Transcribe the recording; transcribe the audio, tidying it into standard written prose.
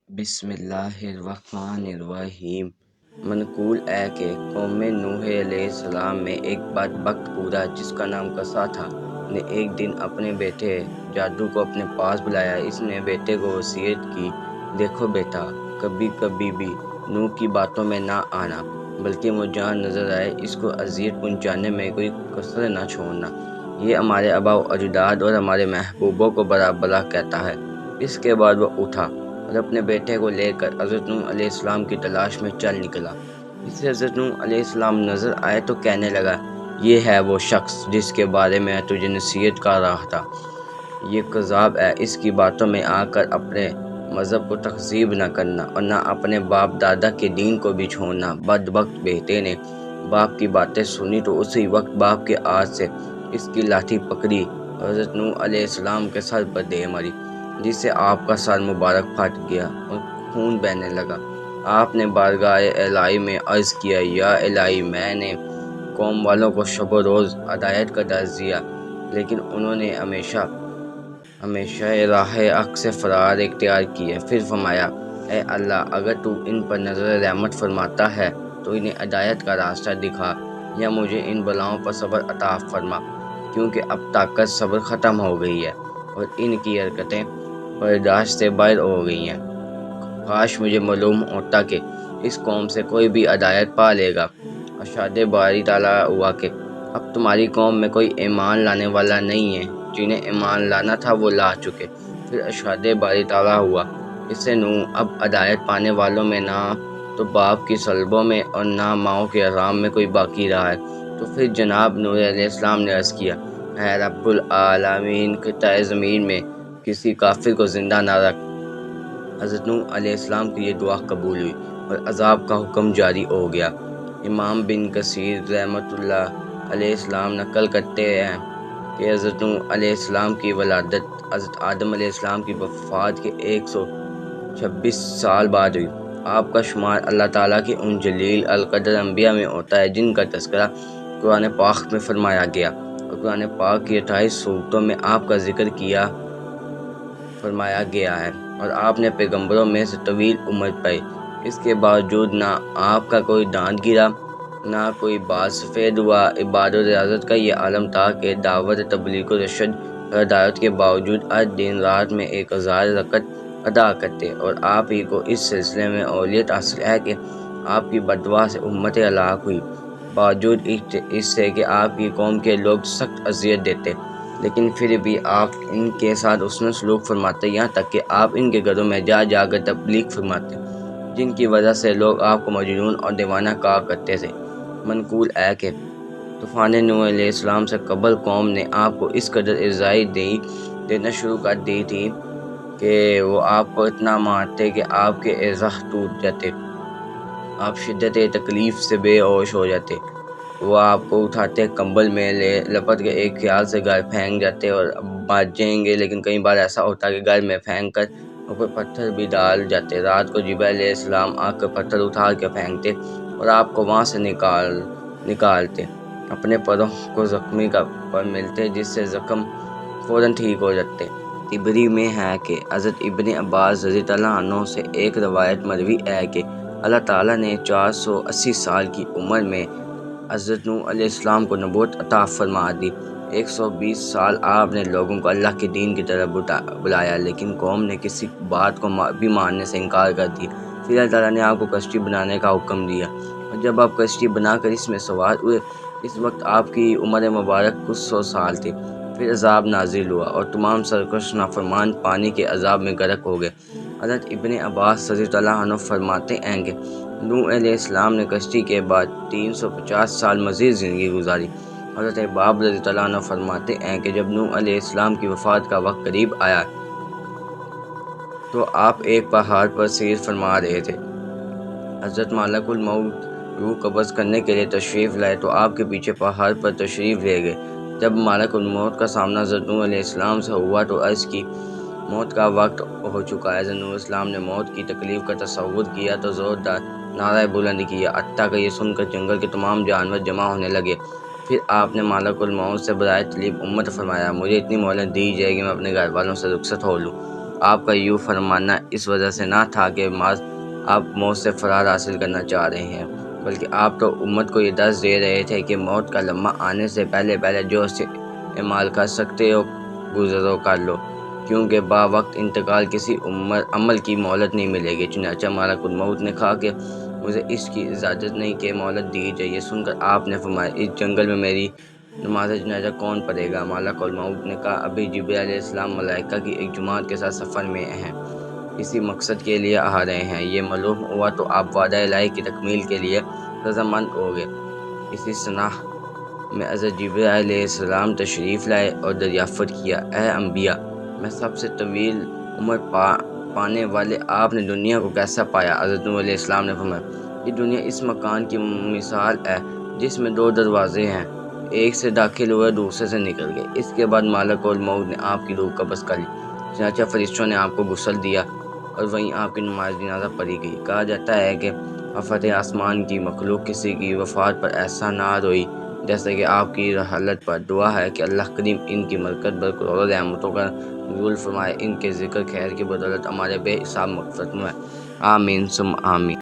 بسم اللہ الرحمن الرحیم۔ منقول ہے کہ قوم نوح علیہ السلام میں ایک بدبخت بوڑھا جس کا نام قصا تھا نے ایک دن اپنے بیٹے جادو کو اپنے پاس بلایا۔ اس نے بیٹے کو وصیت کی، دیکھو بیٹا، کبھی کبھی بھی نوح کی باتوں میں نہ آنا، بلکہ وہ جہاں نظر آئے اس کو اذیت پہنچانے میں کوئی کسر نہ چھوڑنا۔ یہ ہمارے آباء و اجداد اور ہمارے محبوبوں کو برا بلا کہتا ہے۔ اس کے بعد وہ اٹھا اور اپنے بیٹے کو لے کر حضرت نوح علیہ السلام کی تلاش میں چل نکلا۔ اسے حضرت نوح علیہ السلام نظر آئے تو کہنے لگا، یہ ہے وہ شخص جس کے بارے میں تجھے نصیحت کر رہا تھا۔ یہ کذاب ہے، اس کی باتوں میں آ کر اپنے مذہب کو تہذیب نہ کرنا اور نہ اپنے باپ دادا کے دین کو بھی چھوڑنا۔ بدبخت بیٹے نے باپ کی باتیں سنی تو اسی وقت باپ کے ہاتھ سے اس کی لاٹھی پکڑی اور حضرت نوح علیہ السلام کے سر پر دے ماری، جس سے آپ کا سر مبارک پھٹ گیا اور خون بہنے لگا۔ آپ نے بارگاہ الہی میں عرض کیا، یا الہی، میں نے قوم والوں کو شب و روز ہدایت کا درس دیا، لیکن انہوں نے ہمیشہ راہ حق سے فرار اختیار کی ہے۔ پھر فرمایا، اے اللہ، اگر تو ان پر نظر رحمت فرماتا ہے تو انہیں ہدایت کا راستہ دکھا، یا مجھے ان بلاؤں پر صبر عطا فرما، کیونکہ اب طاقت صبر ختم ہو گئی ہے اور ان کی حرکتیں برداشت سے باہر ہو گئی ہیں۔ کاش مجھے معلوم ہوتا کہ اس قوم سے کوئی بھی ہدایت پا لے گا۔ ارشاد باری تعالیٰ ہوا کہ اب تمہاری قوم میں کوئی ایمان لانے والا نہیں ہے، جنہیں ایمان لانا تھا وہ لا چکے۔ پھر ارشاد باری تعالیٰ ہوا، اس سے نوح اب ہدایت پانے والوں میں نہ تو باپ کی صلبوں میں اور نہ ماؤں کے حرام میں کوئی باقی رہا ہے۔ تو پھر جناب نوح علیہ السلام نے عرض کیا، اے رب العالمین، خطۂ زمین میں کسی کافر کو زندہ نہ رکھ۔ حضرت نوح علیہ السلام کی یہ دعا قبول ہوئی اور عذاب کا حکم جاری ہو گیا۔ امام بن کثیر رحمۃ اللہ علیہ السلام نقل کرتے ہیں کہ حضرت نوح علیہ السلام کی ولادت حضرت آدم علیہ السلام کی وفات کے 126 سال بعد ہوئی۔ آپ کا شمار اللہ تعالیٰ کے ان جلیل القدر انبیاء میں ہوتا ہے جن کا تذکرہ قرآن پاک میں فرمایا گیا، اور قرآن پاک کی 28 سورتوں میں آپ کا ذکر فرمایا گیا ہے، اور آپ نے پیغمبروں میں سے طویل عمر پائی۔ اس کے باوجود نہ آپ کا کوئی دانت گرا، نہ کوئی بال سفید ہوا۔ عبادت و ریاضت کا یہ عالم تھا کہ دعوت تبلیغ و رشد اور ہدایت کے باوجود ہر دن رات میں 1000 رکعت ادا کرتے، اور آپ ہی کو اس سلسلے میں اولویت حاصل ہے کہ آپ کی بددعا سے امت ہلاک ہوئی۔ باوجود اس سے کہ آپ کی قوم کے لوگ سخت اذیت دیتے، لیکن پھر بھی آپ ان کے ساتھ حسن سلوک فرماتے، یہاں تک کہ آپ ان کے گھروں میں جا جا کر تبلیغ فرماتے، جن کی وجہ سے لوگ آپ کو مجنون اور دیوانہ کہا کرتے تھے۔ منقول ہے کہ طوفان نوح علیہ السلام سے قبل قوم نے آپ کو اس قدر ایذائی دینا شروع کر دی تھی کہ وہ آپ کو اتنا مارتے کہ آپ کے اعضاء ٹوٹ جاتے، آپ شدت تکلیف سے بے ہوش ہو جاتے۔ وہ آپ کو اٹھاتے، کمبل میں لپٹ کے ایک خیال سے گھر پھینک جاتے اور مر جائیں گے، لیکن کئی بار ایسا ہوتا کہ گھر میں پھینک کر اوپر پتھر بھی ڈال جاتے۔ رات کو جبرائیل علیہ السلام آ کر پتھر اٹھا کے پھینکتے اور آپ کو وہاں سے نکالتے، اپنے پروں کو زخمی پر ملتے، جس سے زخم فوراً ٹھیک ہو جاتے۔ تبری میں ہے کہ حضرت ابن عباس رضی اللہ عنہ سے ایک روایت مروی ہے کہ اللہ تعالیٰ نے 480 سال کی عمر میں حضرت نوح علیہ السلام کو نبوت عطا فرما دی۔ 120 سال آپ نے لوگوں کو اللہ کے دین کی طرف بلایا، لیکن قوم نے کسی بات کو بھی ماننے سے انکار کر دیا۔ پھر اللہ تعالیٰ نے آپ کو کشتی بنانے کا حکم دیا، اور جب آپ کشتی بنا کر اس میں سوار ہوئے، اس وقت آپ کی عمر مبارک کچھ 100 سال تھی۔ پھر عذاب نازل ہوا اور تمام سرکش نافرمان پانی کے عذاب میں غرق ہو گئے۔ حضرت ابن عباس رضی اللہ عنہ فرماتے ہیں کہ نوح علیہ السلام نے کشتی کے بعد 350 سال مزید زندگی گزاری۔ حضرت باب رضی اللہ عنہ فرماتے ہیں کہ جب نوح علیہ السلام کی وفات کا وقت قریب آیا تو آپ ایک پہاڑ پر سیر فرما رہے تھے۔ حضرت ملک الموت روح قبض کرنے کے لیے تشریف لائے تو آپ کے پیچھے پہاڑ پر تشریف لے گئے۔ جب ملک الموت کا سامنا حضرت نوح علیہ السلام سے ہوا تو عرض کی، موت کا وقت ہو چکا ہے۔ حضرت نوح علیہ السلام نے موت کی تکلیف کا تصور کیا تو زوردار نعرہ بلند کیا، حتیٰ کہ یہ سن کر جنگل کے تمام جانور جمع ہونے لگے۔ پھر آپ نے ملک الموت سے برائے طلیب امت فرمایا، مجھے اتنی مہلت دی جائے کہ میں اپنے گھر والوں سے رخصت ہو لوں۔ آپ کا یوں فرمانا اس وجہ سے نہ تھا کہ آپ موت سے فرار حاصل کرنا چاہ رہے ہیں، بلکہ آپ تو امت کو یہ درس دے رہے تھے کہ موت کا لمحہ آنے سے پہلے جو اعمال کر سکتے ہو گزرو کر لو، کیونکہ با وقت انتقال کسی عمل کی مہلت نہیں ملے گی۔ چنانچہ ملک الموت نے کہا کہ مجھے اس کی اجازت نہیں کہ مہلت دی جائے۔ یہ سن کر آپ نے فرمایا، اس جنگل میں میری نماز جنازہ کون پڑھے گا؟ ملک الموت نے کہا، ابھی جبرائیل علیہ السلام ملائکہ کی ایک جماعت کے ساتھ سفر میں ہیں، اسی مقصد کے لیے آ رہے ہیں۔ یہ معلوم ہوا تو آپ وعدہ الہی کی تکمیل کے لیے رضامند ہو گئے۔ اسی سنہ میں حضرت جبرائیل علیہ السلام تشریف لائے اور دریافت کیا، اے انبیاء میں سب سے طویل عمر پانے والے آپ نے دنیا کو کیسا پایا؟ حضرت نوح علیہ السلام نے فرمایا، یہ دنیا اس مکان کی مثال ہے جس میں 2 دروازے ہیں، ایک سے داخل ہوئے دوسرے سے نکل گئے۔ اس کے بعد ملک الموت نے آپ کی روح قبض کر لی، چنانچہ فرشتوں نے آپ کو غسل دیا اور وہیں آپ کی نماز جنازہ پڑھی گئی۔ کہا جاتا ہے کہ آفت آسمان کی مخلوق کسی کی وفات پر ایسا نہ روئی جیسا کہ آپ کی حالت پر۔ دعا ہے کہ اللہ کریم ان کی برکت برکرار رحمتوں کا نزول فرمائے، ان کے ذکر خیر کی بدولت ہمارے بے حساب مغفرت میں آمین ثم آمین۔